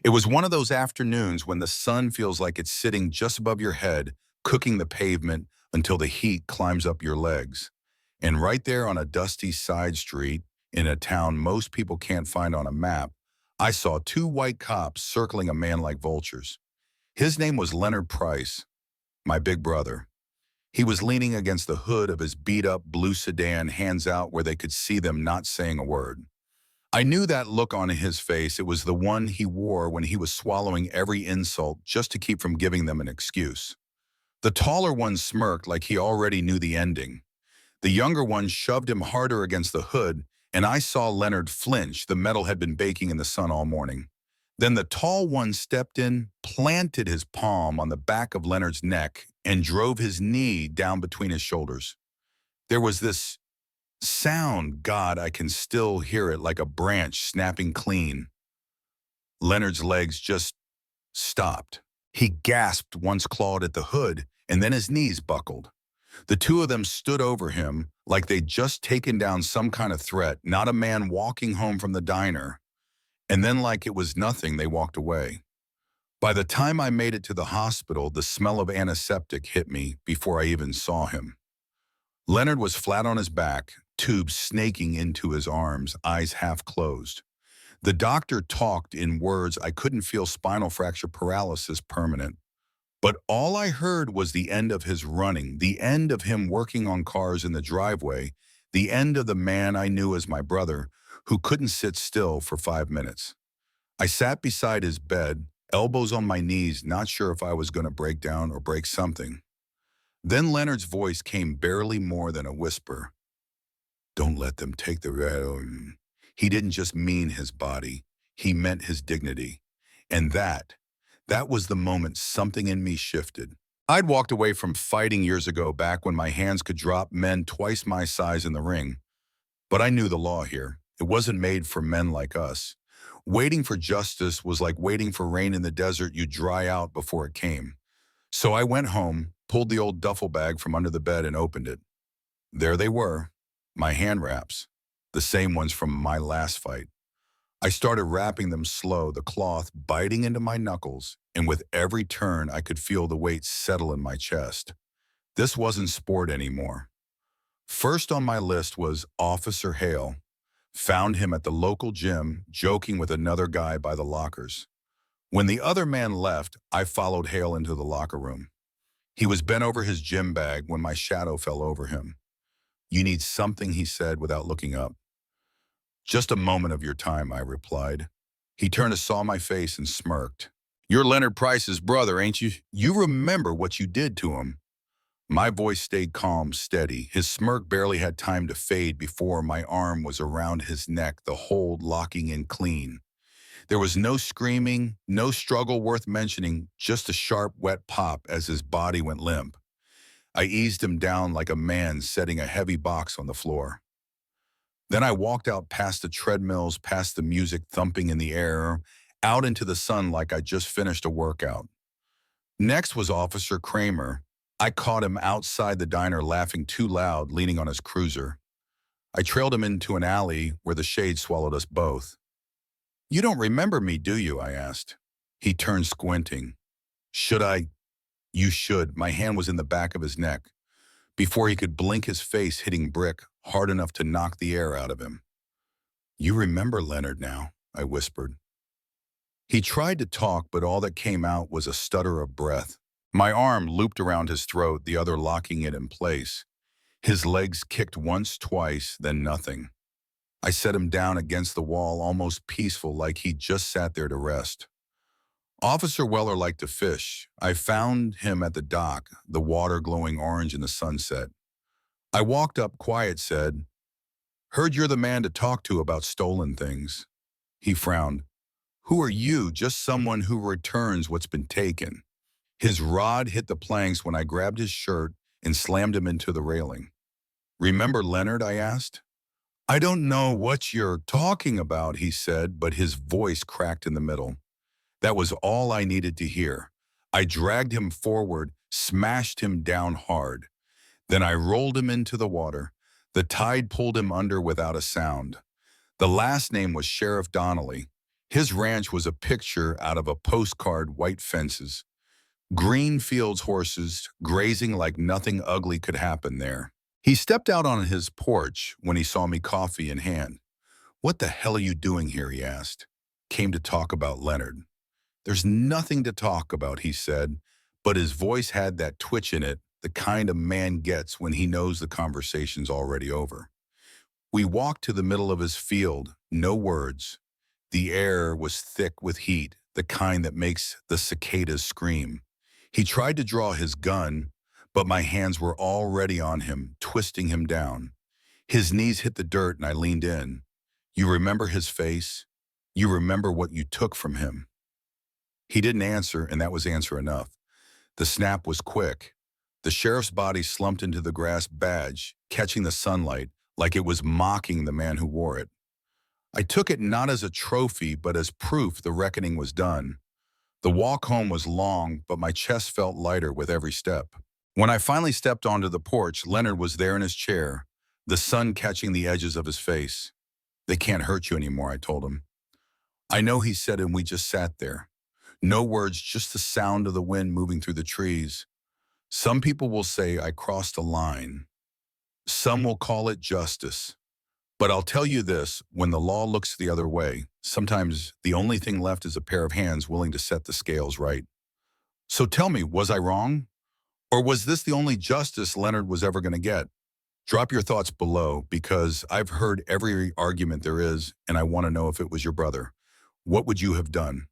It was one of those afternoons when the sun feels like it's sitting just above your head, cooking the pavement until the heat climbs up your legs. And right there on a dusty side street in a town most people can't find on a map, I saw two white cops circling a man like vultures. His name was Leonard Price, my big brother. He was leaning against the hood of his beat-up blue sedan, hands out where they could see them, not saying a word. I knew that look on his face. It was the one he wore when he was swallowing every insult just to keep from giving them an excuse. The taller one smirked like he already knew the ending. The younger one shoved him harder against the hood, and I saw Leonard flinch. The metal had been baking in the sun all morning. Then the tall one stepped in, planted his palm on the back of Leonard's neck, and drove his knee down between his shoulders. There was this sound, God, I can still hear it, like a branch snapping clean. Leonard's legs just stopped. He gasped, once clawed at the hood, and then his knees buckled. The two of them stood over him like they'd just taken down some kind of threat, not a man walking home from the diner. And then, like it was nothing, they walked away. By the time I made it to the hospital, the smell of antiseptic hit me before I even saw him. Leonard was flat on his back, tubes snaking into his arms, eyes half closed. The doctor talked in words I couldn't feel: spinal fracture, paralysis, permanent. But all I heard was the end of his running, the end of him working on cars in the driveway, the end of the man I knew as my brother, who couldn't sit still for 5 minutes. I sat beside his bed, elbows on my knees, not sure if I was going to break down or break something. Then Leonard's voice came, barely more than a whisper. Don't let them take the red. He didn't just mean his body. He meant his dignity. And that was the moment something in me shifted. I'd walked away from fighting years ago, back when my hands could drop men twice my size in the ring. But I knew the law here. It wasn't made for men like us. Waiting for justice was like waiting for rain in the desert. You dry out before it came. So I went home, pulled the old duffel bag from under the bed and opened it. There they were, my hand wraps, the same ones from my last fight. I started wrapping them slow, the cloth biting into my knuckles, and with every turn I could feel the weight settle in my chest. This wasn't sport anymore. First on my list was Officer Hale. Found him at the local gym, joking with another guy by the lockers. When the other man left, I followed Hale into the locker room. He was bent over his gym bag when my shadow fell over him. You need something, he said without looking up. Just a moment of your time, I replied. He turned to saw my face and smirked. You're Leonard Price's brother, ain't you? You remember what you did to him. My voice stayed calm, steady. His smirk barely had time to fade before my arm was around his neck, the hold locking in clean. There was no screaming, no struggle worth mentioning, just a sharp, wet pop as his body went limp. I eased him down like a man setting a heavy box on the floor. Then I walked out past the treadmills, past the music thumping in the air, out into the sun like I just finished a workout. Next was Officer Kramer. I caught him outside the diner laughing too loud, leaning on his cruiser. I trailed him into an alley where the shade swallowed us both. You don't remember me, do you? I asked. He turned, squinting. Should I? You should. My hand was in the back of his neck. Before he could blink, his face hitting brick, hard enough to knock the air out of him. You remember Leonard now, I whispered. He tried to talk, but all that came out was a stutter of breath. My arm looped around his throat, the other locking it in place. His legs kicked once, twice, then nothing. I set him down against the wall, almost peaceful, like he'd just sat there to rest. Officer Weller liked to fish. I found him at the dock, the water glowing orange in the sunset. I walked up, quiet, said, Heard you're the man to talk to about stolen things. He frowned. Who are you? Just someone who returns what's been taken. His rod hit the planks when I grabbed his shirt and slammed him into the railing. Remember Leonard? I asked. I don't know what you're talking about, he said, but his voice cracked in the middle. That was all I needed to hear. I dragged him forward, smashed him down hard. Then I rolled him into the water. The tide pulled him under without a sound. The last name was Sheriff Donnelly. His ranch was a picture out of a postcard: white fences, green fields, horses grazing like nothing ugly could happen there. He stepped out on his porch when he saw me, coffee in hand. "What the hell are you doing here?" he asked. "Came to talk about Leonard." "There's nothing to talk about," he said, but his voice had that twitch in it, the kind a man gets when he knows the conversation's already over. We walked to the middle of his field, no words. The air was thick with heat, the kind that makes the cicadas scream. He tried to draw his gun, but my hands were already on him, twisting him down. His knees hit the dirt and I leaned in. "You remember his face? You remember what you took from him?" He didn't answer, and that was answer enough. The snap was quick. The sheriff's body slumped into the grass, badge catching the sunlight like it was mocking the man who wore it. I took it not as a trophy, but as proof the reckoning was done. The walk home was long, but my chest felt lighter with every step. When I finally stepped onto the porch, Leonard was there in his chair, the sun catching the edges of his face. "They can't hurt you anymore," I told him. "I know," he said, and we just sat there. No words, just the sound of the wind moving through the trees. "Some people will say I crossed a line. Some will call it justice. But I'll tell you this, when the law looks the other way, sometimes the only thing left is a pair of hands willing to set the scales right." So tell me, was I wrong? Or was this the only justice Leonard was ever going to get? Drop your thoughts below, because I've heard every argument there is, and I want to know if it was your brother. What would you have done?